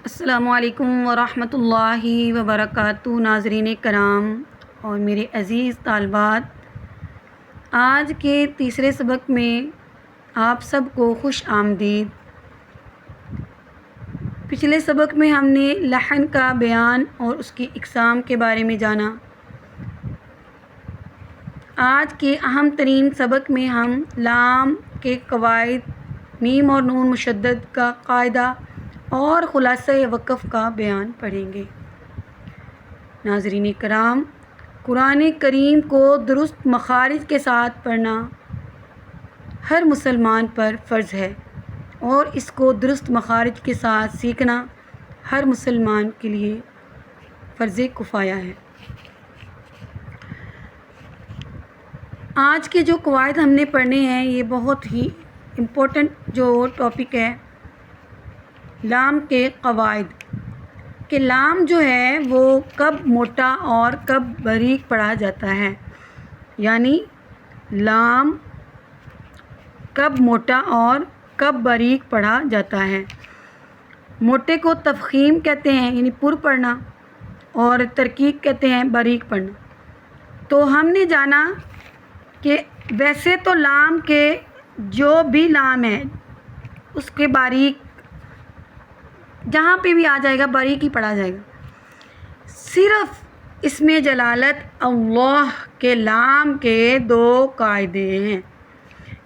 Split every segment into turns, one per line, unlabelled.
السلام علیکم ورحمۃ اللہ وبرکاتہ۔ ناظرین کرام اور میرے عزیز طالبات، آج کے تیسرے سبق میں آپ سب کو خوش آمدید۔ پچھلے سبق میں ہم نے لحن کا بیان اور اس کی اقسام کے بارے میں جانا۔ آج کے اہم ترین سبق میں ہم لام کے قواعد، میم اور نون مشدد کا قاعدہ اور خلاصہ وقف کا بیان پڑھیں گے۔ ناظرین کرام، قرآن کریم کو درست مخارج کے ساتھ پڑھنا ہر مسلمان پر فرض ہے، اور اس کو درست مخارج کے ساتھ سیکھنا ہر مسلمان کے لیے فرض کفایہ ہے۔ آج کے جو قواعد ہم نے پڑھنے ہیں، یہ بہت ہی امپورٹنٹ جو ٹاپک ہے، لام کے قواعد کہ لام جو ہے وہ کب موٹا اور کب باریک پڑھا جاتا ہے، یعنی لام کب موٹا اور کب باریک پڑھا جاتا ہے۔ موٹے کو تفخیم کہتے ہیں، یعنی پر پڑھنا، اور ترقیق کہتے ہیں باریک پڑھنا۔ تو ہم نے جانا کہ ویسے تو لام کے جو بھی لام ہے اس کے باریک جہاں پہ بھی آ جائے گا باریک ہی پڑھا جائے گا۔ صرف اس میں جلالت اللہ کے لام کے دو قاعدے ہیں۔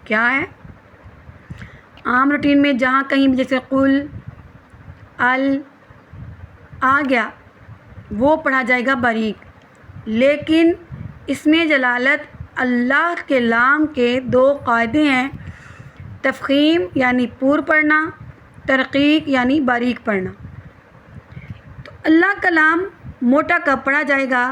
کیا ہے؟ عام روٹین میں جہاں کہیں بھی جیسے قل، ال آ گیا وہ پڑھا جائے گا باریک، لیکن اس میں جلالت اللہ کے لام کے دو قاعدے ہیں، تفخیم یعنی پر پڑھنا، ترقیق یعنی باریک پڑھنا۔ تو اللہ کا لام موٹا کب پڑھا جائے گا؟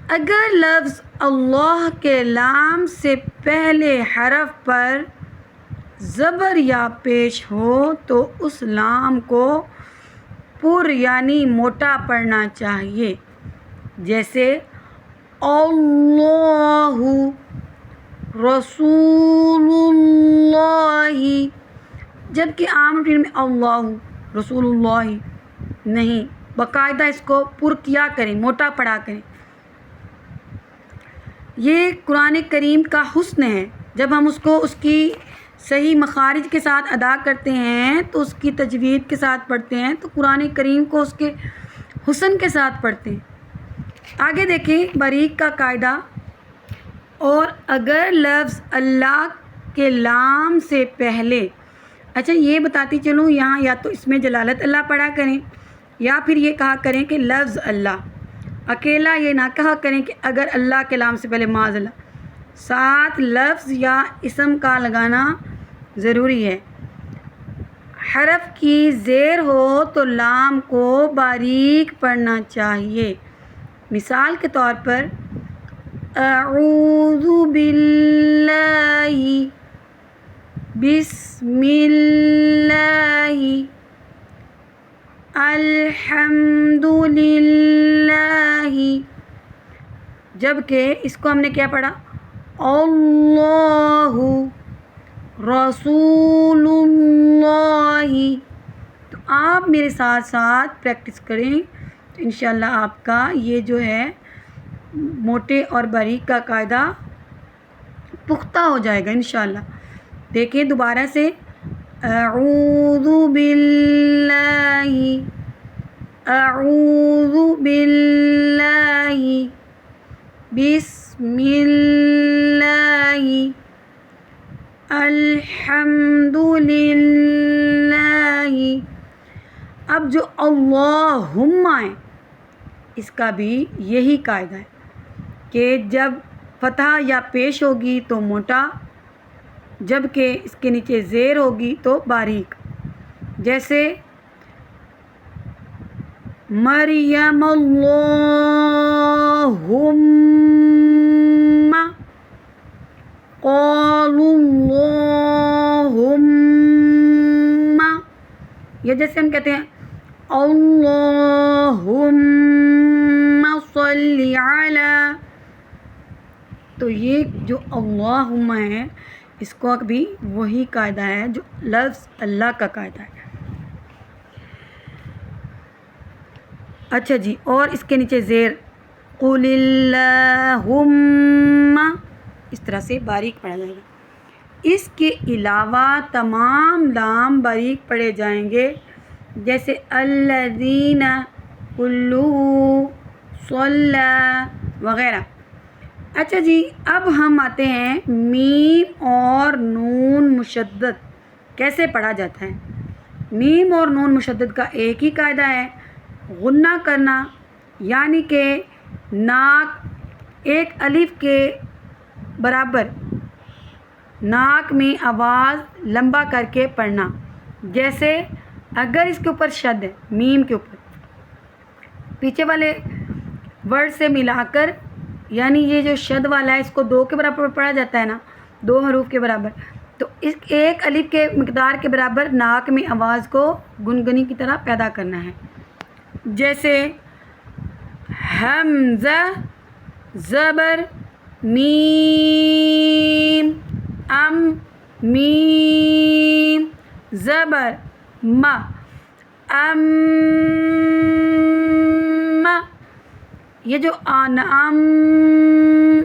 اگر لفظ اللہ کے لام سے پہلے حرف پر زبر یا پیش ہو تو اس لام کو پر یعنی موٹا پڑھنا چاہیے، جیسے اللہ، رسول اللہ، جبکہ عام روٹین میں اللہ، رسول اللہ نہیں، باقاعدہ اس کو پر کیا کریں، موٹا پڑھا کریں۔ یہ قرآن کریم کا حسن ہے، جب ہم اس کو اس کی صحیح مخارج کے ساتھ ادا کرتے ہیں تو اس کی تجوید کے ساتھ پڑھتے ہیں تو قرآن کریم کو اس کے حسن کے ساتھ پڑھتے ہیں۔ آگے دیکھیں باریک کا قاعدہ، اور اگر لفظ اللہ کے لام سے پہلے، اچھا یہ بتاتی چلوں، یہاں یا تو اس میں جلالت اللہ پڑھا کریں یا پھر یہ کہا کریں کہ لفظ اللہ، اکیلا یہ نہ کہا کریں کہ اگر اللہ کے لام سے پہلے معاذ اللہ، ساتھ لفظ یا اسم کا لگانا ضروری ہے۔ حرف کی زیر ہو تو لام کو باریک پڑھنا چاہیے۔ مثال کے طور پر اعوذ باللہ، بسم اللہ، الحمد للہ، جبکہ اس کو ہم نے کیا پڑھا؟ اللہ، رسول اللہ۔ تو آپ میرے ساتھ ساتھ پریکٹس کریں تو انشاءاللہ آپ کا یہ جو ہے موٹے اور باریک کا قاعدہ پختہ ہو جائے گا انشاءاللہ۔ دیکھیں دوبارہ سے، اعوذ باللہ، اعوذ باللہ، بسم اللہ، الحمد للہ۔ اب جو اللہم ہے اس کا بھی یہی قاعدہ ہے کہ جب فتح یا پیش ہوگی تو موٹا، جبکہ اس کے نیچے زیر ہوگی تو باریک، جیسے مریم اللہم، قالوا اللہم، یا جیسے ہم کہتے ہیں اللہم صلی علی، تو یہ جو اللہم ہے اس کو بھی وہی قاعدہ ہے جو لفظ اللہ کا قاعدہ ہے۔ اچھا جی، اور اس کے نیچے زیر قل اللہم، اس طرح سے باریک پڑھا جائے گا۔ اس کے علاوہ تمام لام باریک پڑھے جائیں گے، جیسے الذین، کلو، صلی وغیرہ۔ اچھا جی، اب ہم آتے ہیں میم اور نون مشدد کیسے پڑھا جاتا ہے۔ میم اور نون مشدد کا ایک ہی قاعدہ ہے، غنہ کرنا، یعنی کہ ناک ایک الف کے برابر ناک میں آواز لمبا کر کے پڑھنا۔ جیسے اگر اس کے اوپر شد ہے، میم کے اوپر پیچھے والے ورڈ سے ملا کر، یعنی یہ جو شد والا ہے اس کو 2 کے برابر پڑھا جاتا ہے نا، 2 حروف کے برابر، تو اس ایک الف کے مقدار کے برابر ناک میں آواز کو گنگنی کی طرح پیدا کرنا ہے۔ جیسے حمزہ زبر میم، ام میم زبر ما، ام، یہ جو ام،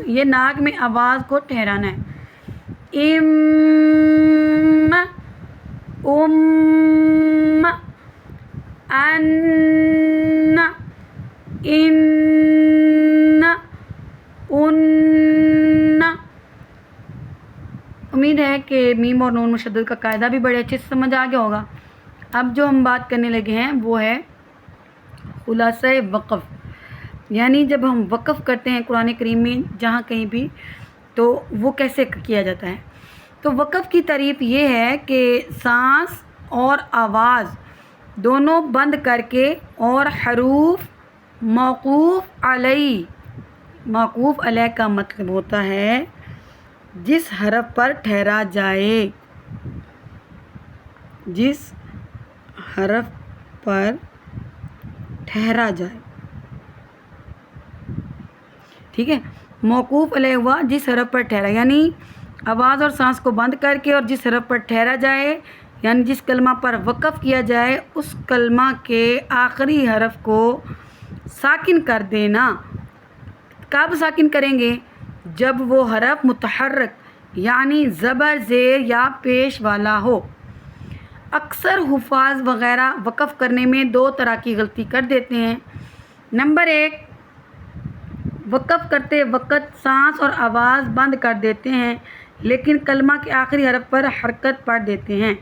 یہ ناک میں آواز کو ٹھہرانا ہے۔ ام، ام، ان، ان، ان۔ امید ہے کہ میم اور نون مشدد کا قاعدہ بھی بڑے اچھے سے سمجھ آ گیا ہوگا۔ اب جو ہم بات کرنے لگے ہیں وہ ہے خلاصہ وقف، یعنی جب ہم وقف کرتے ہیں قرآن کریم میں جہاں کہیں بھی، تو وہ کیسے کیا جاتا ہے۔ تو وقف کی تعریف یہ ہے کہ سانس اور آواز دونوں بند کر کے اور حروف موقوف علیہ، موقوف علیہ کا مطلب ہوتا ہے جس حرف پر ٹھہرا جائے، جس حرف پر ٹھہرا جائے، ٹھیک ہے۔ موقوف علیہ ہوا جس حرف پر ٹھہرا، یعنی آواز اور سانس کو بند کر کے اور جس حرف پر ٹھہرا جائے، یعنی جس کلمہ پر وقف کیا جائے اس کلمہ کے آخری حرف کو ساکن کر دینا۔ کب ساکن کریں گے؟ جب وہ حرف متحرک یعنی زبر، زیر یا پیش والا ہو۔ اکثر حفاظ وغیرہ وقف کرنے میں 2 طرح کی غلطی کر دیتے ہیں۔ نمبر 1، وقف کرتے وقت سانس اور آواز بند کر دیتے ہیں لیکن کلمہ کے آخری حرف پر حرکت پڑھ دیتے ہیں،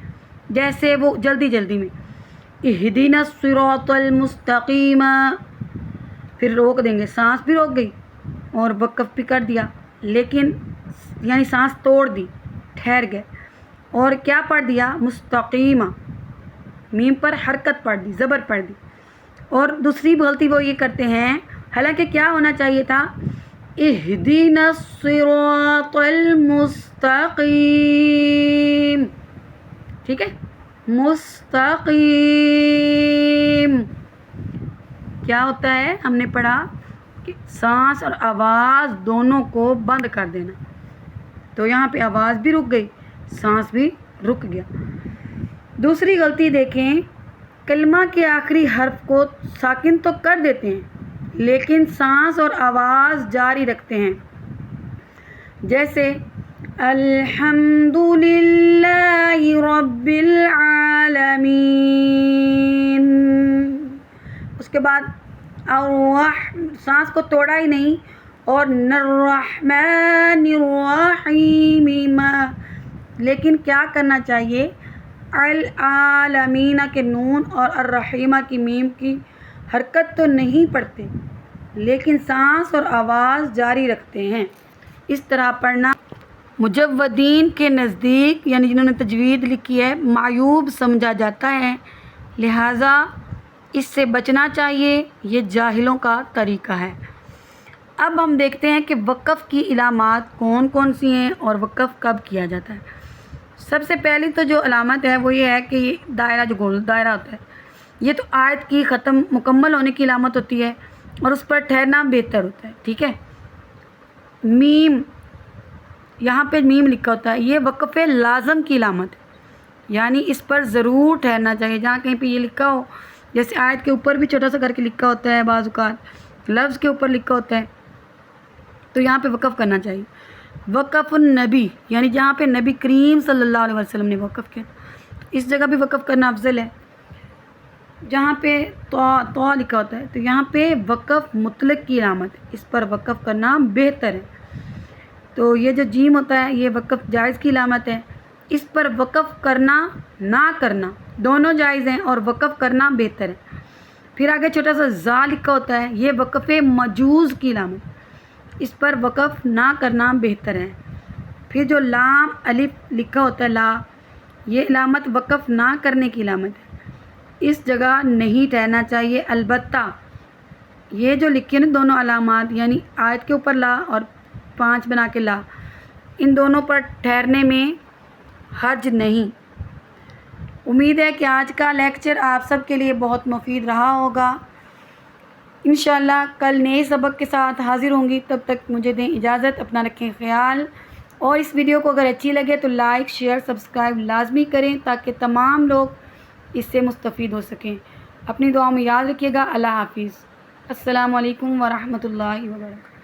جیسے وہ جلدی میں اہدنا الصراط المستقیم، پھر روک دیں گے، سانس بھی روک گئی اور وقف بھی کر دیا، لیکن یعنی سانس توڑ دی، ٹھہر گئے، اور کیا پڑھ دیا؟ مستقیمہ، میم پر حرکت پڑھ دی، زبر پڑھ دی۔ اور دوسری غلطی وہ یہ کرتے ہیں، حالانکہ کیا ہونا چاہیے تھا؟ اہدنا الصراط المستقیم، ٹھیک ہے، مستقیم۔ کیا ہوتا ہے؟ ہم نے پڑھا کہ سانس اور آواز دونوں کو بند کر دینا، تو یہاں پہ آواز بھی رک گئی، سانس بھی رک گیا۔ دوسری غلطی دیکھیں، کلمہ کے آخری حرف کو ساکن تو کر دیتے ہیں لیکن سانس اور آواز جاری رکھتے ہیں، جیسے الحمدللہ رب العالمین، اس کے بعد سانس کو توڑا ہی نہیں، اور الرحمن الرحیم، لیکن کیا کرنا چاہیے؟ العالمین کے نون اور الرحیمہ کی میم کی حرکت تو نہیں پڑھتے لیکن سانس اور آواز جاری رکھتے ہیں۔ اس طرح پڑھنا مجودین کے نزدیک، یعنی جنہوں نے تجوید لکھی ہے، معیوب سمجھا جاتا ہے، لہٰذا اس سے بچنا چاہیے، یہ جاہلوں کا طریقہ ہے۔ اب ہم دیکھتے ہیں کہ وقف کی علامات کون کون سی ہیں اور وقف کب کیا جاتا ہے۔ سب سے پہلی تو جو علامت ہے وہ یہ ہے کہ یہ دائرہ، جو گول دائرہ ہوتا ہے، یہ تو آیت کی مکمل ہونے کی علامت ہوتی ہے اور اس پر ٹھہرنا بہتر ہوتا ہے، ٹھیک ہے۔ میم، یہاں پہ میم لکھا ہوتا ہے، یہ وقف لازم کی علامت ہے، یعنی اس پر ضرور ٹھہرنا چاہیے۔ جہاں کہیں پہ یہ لکھا ہو جیسے آیت کے اوپر بھی چھوٹا سا کر کے لکھا ہوتا ہے، بعض اوقات لفظ کے اوپر لکھا ہوتا ہے، تو یہاں پہ وقف کرنا چاہیے۔ وقف النبی یعنی جہاں پہ نبی کریم صلی اللہ علیہ وسلم نے وقف کیا، اس جگہ بھی وقف کرنا افضل ہے۔ جہاں پہ تو لکھا ہوتا ہے تو یہاں پہ وقف مطلق کی علامت ہے، اس پر وقف کرنا بہتر ہے۔ تو یہ جو جیم ہوتا ہے یہ وقف جائز کی علامت ہے، اس پر وقف کرنا نہ کرنا دونوں جائز ہیں اور وقف کرنا بہتر ہے۔ پھر آگے چھوٹا سا زا لکھا ہوتا ہے، یہ وقف مجوز کی علامت، اس پر وقف نہ کرنا بہتر ہے۔ پھر جو لام الف لکھا ہوتا ہے لا، یہ علامت وقف نہ کرنے کی علامت ہے، اس جگہ نہیں ٹھہرنا چاہیے۔ البتہ یہ جو لکھے نا دونوں علامات یعنی آیت کے اوپر لا اور 5 بنا کے لا، ان دونوں پر ٹھہرنے میں حرج نہیں۔ امید ہے کہ آج کا لیکچر آپ سب کے لیے بہت مفید رہا ہوگا۔ انشاءاللہ کل نئے سبق کے ساتھ حاضر ہوں گی، تب تک مجھے دیں اجازت، اپنا رکھیں خیال، اور اس ویڈیو کو اگر اچھی لگے تو لائک شیئر سبسکرائب لازمی کریں تاکہ تمام لوگ اس سے مستفید ہو سکیں۔ اپنی دعاؤں میں یاد رکھیے گا۔ اللہ حافظ۔ السلام علیکم ورحمۃ اللہ وبرکاتہ۔